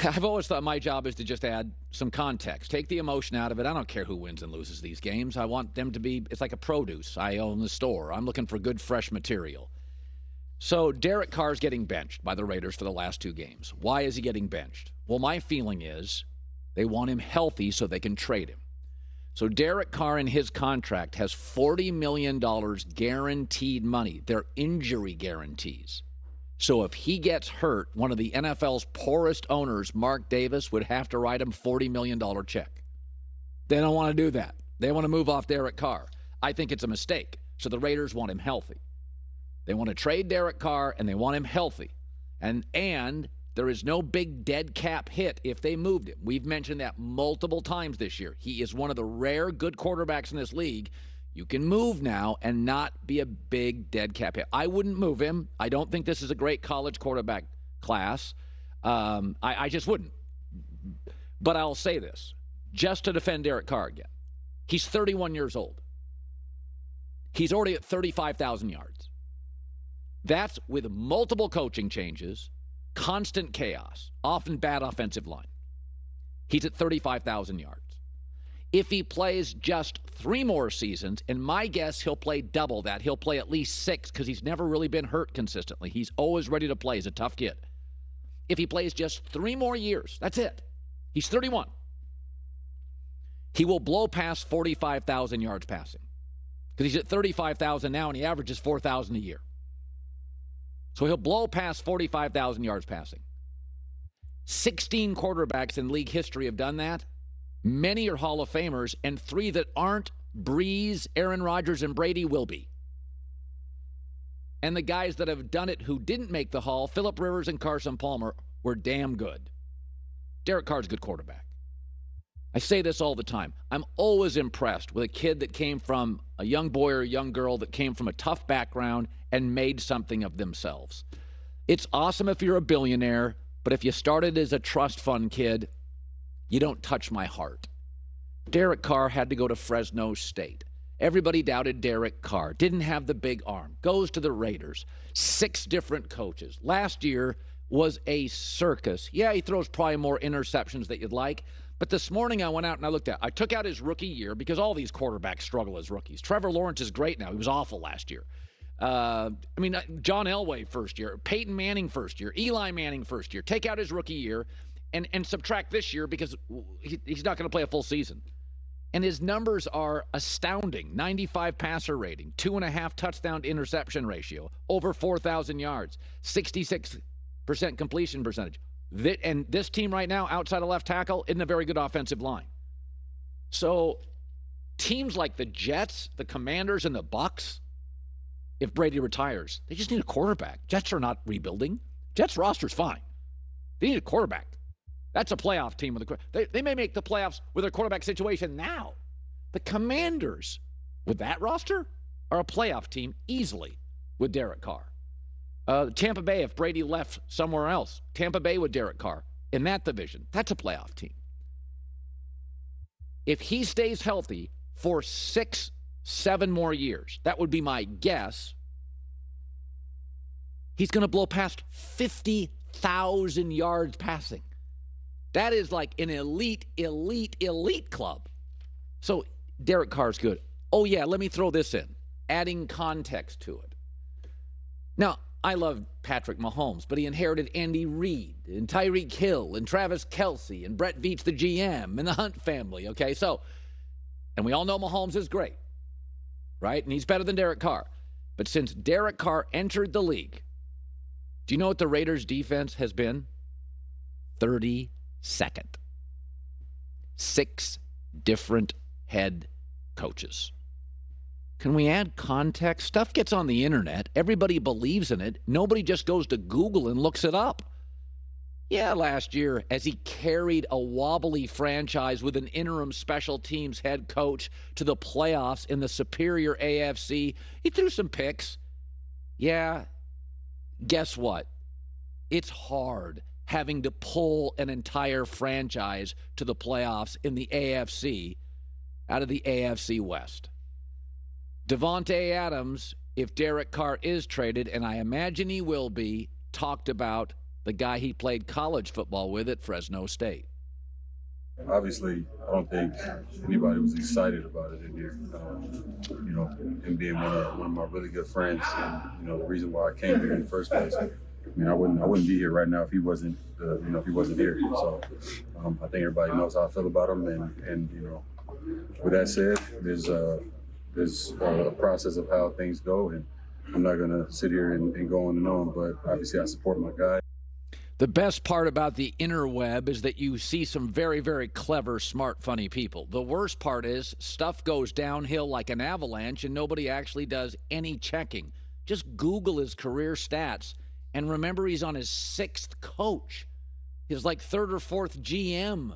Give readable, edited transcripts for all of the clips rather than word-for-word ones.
I've always thought my job is to just add some context. Take the emotion out of it. I don't care who wins and loses these games. I want them to be, it's like a produce. I own the store. I'm looking for good, fresh material. So Derek Carr's getting benched by the Raiders for the last 2 games. Why is he getting benched? Well, my feeling is they want him healthy so they can trade him. So Derek Carr in his contract has $40 million guaranteed money. They're injury guarantees. So if he gets hurt, one of the NFL's poorest owners, Mark Davis, would have to write him $40 million check. They don't want to do that. They want to move off Derek Carr. I think it's a mistake. So the Raiders want him healthy. They want to trade Derek Carr, and they want him healthy. And there is no big dead cap hit if they moved him. We've mentioned that multiple times this year. He is one of the rare good quarterbacks in this league. You can move now and not be a big dead cap hit. I wouldn't move him. I don't think this is a great college quarterback class. I just wouldn't. But I'll say this, just to defend Derek Carr again. He's 31 years old. He's already at 35,000 yards. That's with multiple coaching changes, constant chaos, often bad offensive line. He's at 35,000 yards. If he plays just 3 more seasons, and my guess he'll play double that. He'll play at least 6 because he's never really been hurt consistently. He's always ready to play. He's a tough kid. If he plays just 3 more years, that's it. He's 31. He will blow past 45,000 yards passing because he's at 35,000 now, and he averages 4,000 a year. So he'll blow past 45,000 yards passing. 16 quarterbacks in league history have done that. Many are Hall of Famers, and 3 that aren't, Breeze, Aaron Rodgers, and Brady, will be. And the guys that have done it who didn't make the Hall, Phillip Rivers and Carson Palmer, were damn good. Derek Carr's a good quarterback. I say this all the time. I'm always impressed with a kid that came from a young boy or a young girl that came from a tough background and made something of themselves. It's awesome if you're a billionaire, but if you started as a trust fund kid, you don't touch my heart. Derek Carr had to go to Fresno State. Everybody doubted Derek Carr. Didn't have the big arm. Goes to the Raiders. 6 different coaches. Last year was a circus. Yeah, he throws probably more interceptions that you'd like. But this morning I went out and I took out his rookie year because all these quarterbacks struggle as rookies. Trevor Lawrence is great now. He was awful last year. John Elway first year. Peyton Manning first year. Eli Manning first year. Take out his rookie year. And subtract this year because he's not going to play a full season. And his numbers are astounding. 95 passer rating, 2.5 touchdown to interception ratio, over 4,000 yards, 66% completion percentage. And this team right now, outside of left tackle, isn't a very good offensive line. So teams like the Jets, the Commanders, and the Bucs, if Brady retires, they just need a quarterback. Jets are not rebuilding. Jets roster's fine. They need a quarterback. That's a playoff team. They may make the playoffs with their quarterback situation now. The Commanders, with that roster, are a playoff team easily with Derek Carr. Tampa Bay, if Brady left somewhere else, Tampa Bay with Derek Carr in that division, that's a playoff team. If he stays healthy for 6, 7 more years, that would be my guess, he's going to blow past 50,000 yards passing. That is like an elite club. So Derek Carr's good. Oh, yeah, let me throw this in, adding context to it. Now, I love Patrick Mahomes, but he inherited Andy Reid and Tyreek Hill and Travis Kelce and Brett Veach, the GM, and the Hunt family, okay? So, and we all know Mahomes is great, right? And he's better than Derek Carr. But since Derek Carr entered the league, do you know what the Raiders' defense has been? 32nd. 6 different head coaches. Can we add context? Stuff gets on the internet. Everybody believes in it. Nobody just goes to Google and looks it up. Yeah, last year, as he carried a wobbly franchise with an interim special teams head coach to the playoffs in the superior AFC, he threw some picks. Yeah, guess what? It's hard having to pull an entire franchise to the playoffs in the AFC out of the AFC West. Devontae Adams, if Derek Carr is traded, and I imagine he will be, talked about the guy he played college football with at Fresno State. Obviously, I don't think anybody was excited about it in here. Him being one of my really good friends, and the reason why I came here in the first place. I mean, I wouldn't be here right now if he wasn't here. So I think everybody knows how I feel about him, and with that said, there's a process of how things go, and I'm not gonna sit here and go on and on. But obviously, I support my guy. The best part about the interweb is that you see some very, very clever, smart, funny people. The worst part is stuff goes downhill like an avalanche and nobody actually does any checking. Just Google his career stats and remember he's on his 6th coach. He's like 3rd or 4th GM.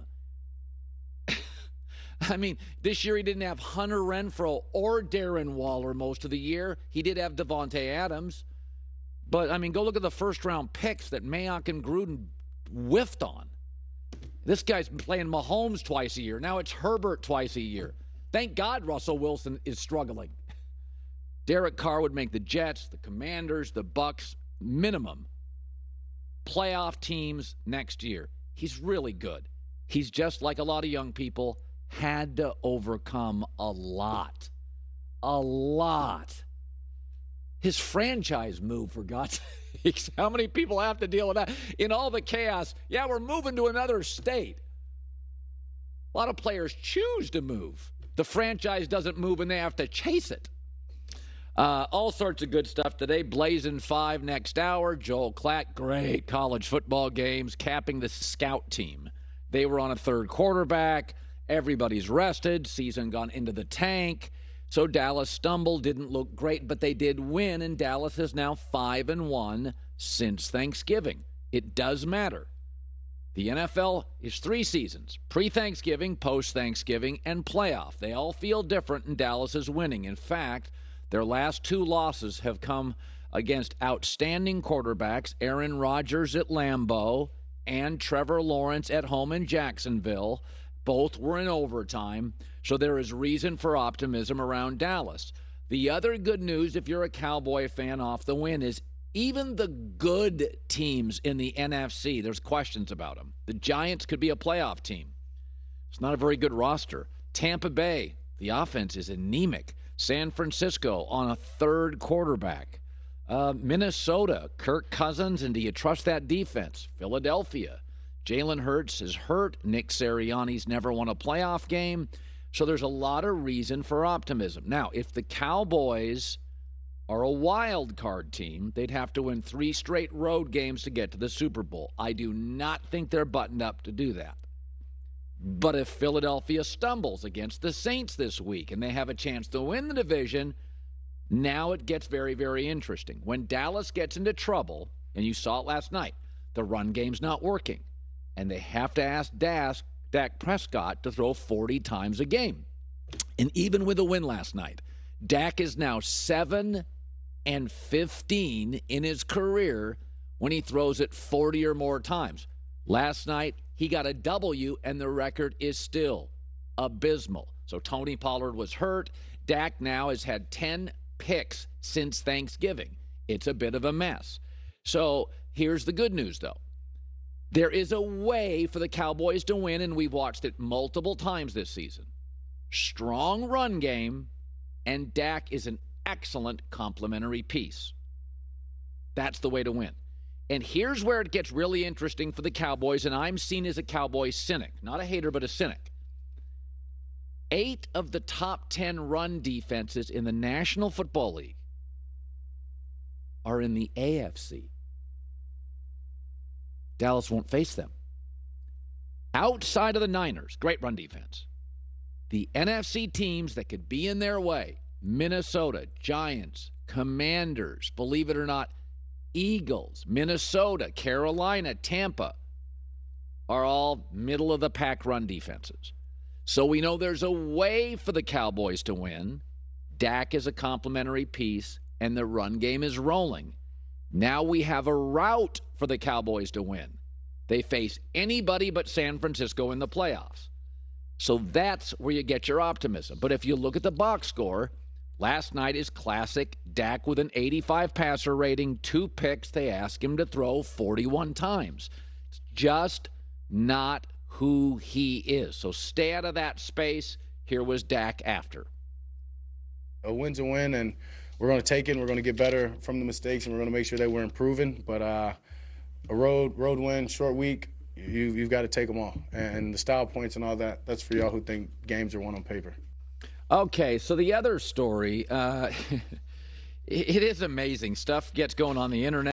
I mean, this year he didn't have Hunter Renfrow or Darren Waller most of the year. He did have Devontae Adams. But, I mean, go look at the first-round picks that Mayock and Gruden whiffed on. This guy's been playing Mahomes twice a year. Now it's Herbert twice a year. Thank God Russell Wilson is struggling. Derek Carr would make the Jets, the Commanders, the Bucks, minimum playoff teams next year. He's really good. He's just like a lot of young people, had to overcome a lot. A lot. His franchise move, for God's sakes. How many people have to deal with that? In all the chaos, yeah, we're moving to another state. A lot of players choose to move. The franchise doesn't move, and they have to chase it. All sorts of good stuff today. Blazing 5 next hour. Joel Klatt, great college football games, capping the scout team. They were on a 3rd quarterback. Everybody's rested. Season gone into the tank. So Dallas stumbled, didn't look great, but they did win, and Dallas is now 5-1 since Thanksgiving. It does matter. The NFL is 3 seasons, pre-Thanksgiving, post-Thanksgiving, and playoff. They all feel different, and Dallas is winning. In fact, their last 2 losses have come against outstanding quarterbacks, Aaron Rodgers at Lambeau and Trevor Lawrence at home in Jacksonville. Both were in overtime, so there is reason for optimism around Dallas. The other good news, if you're a Cowboy fan off the win, is even the good teams in the NFC, there's questions about them. The Giants could be a playoff team. It's not a very good roster. Tampa Bay, the offense is anemic. San Francisco on a 3rd quarterback. Minnesota, Kirk Cousins, and do you trust that defense? Philadelphia. Jalen Hurts is hurt. Nick Sirianni's never won a playoff game. So there's a lot of reason for optimism. Now, if the Cowboys are a wild card team, they'd have to win 3 straight road games to get to the Super Bowl. I do not think they're buttoned up to do that. But if Philadelphia stumbles against the Saints this week and they have a chance to win the division, now it gets very, very interesting. When Dallas gets into trouble, and you saw it last night, the run game's not working. And they have to ask Dak Prescott to throw 40 times a game. And even with a win last night, Dak is now 7-15 in his career when he throws it 40 or more times. Last night, he got a W, and the record is still abysmal. So Tony Pollard was hurt. Dak now has had 10 picks since Thanksgiving. It's a bit of a mess. So here's the good news, though. There is a way for the Cowboys to win, and we've watched it multiple times this season. Strong run game, and Dak is an excellent complementary piece. That's the way to win. And here's where it gets really interesting for the Cowboys, and I'm seen as a Cowboys cynic. Not a hater, but a cynic. 8 of the top 10 run defenses in the National Football League are in the AFC. Dallas won't face them. Outside of the Niners, great run defense. The NFC teams that could be in their way, Minnesota, Giants, Commanders, believe it or not, Eagles, Minnesota, Carolina, Tampa, are all middle-of-the-pack run defenses. So we know there's a way for the Cowboys to win. Dak is a complementary piece, and the run game is rolling. Now we have a route for the Cowboys to win. They face anybody but San Francisco in the playoffs. So that's where you get your optimism. But if you look at the box score, Last night is classic Dak with an 85 passer rating, 2 picks. They ask him to throw 41 times. It's just not who he is. So stay out of that space. Here was Dak after. A win's a win, and we're going to take it, and we're going to get better from the mistakes, and we're going to make sure that we're improving. But a road win, short week, you've got to take them all. And the style points and all that, that's for y'all who think games are won on paper. Okay, so the other story, it is amazing. Stuff gets going on the internet.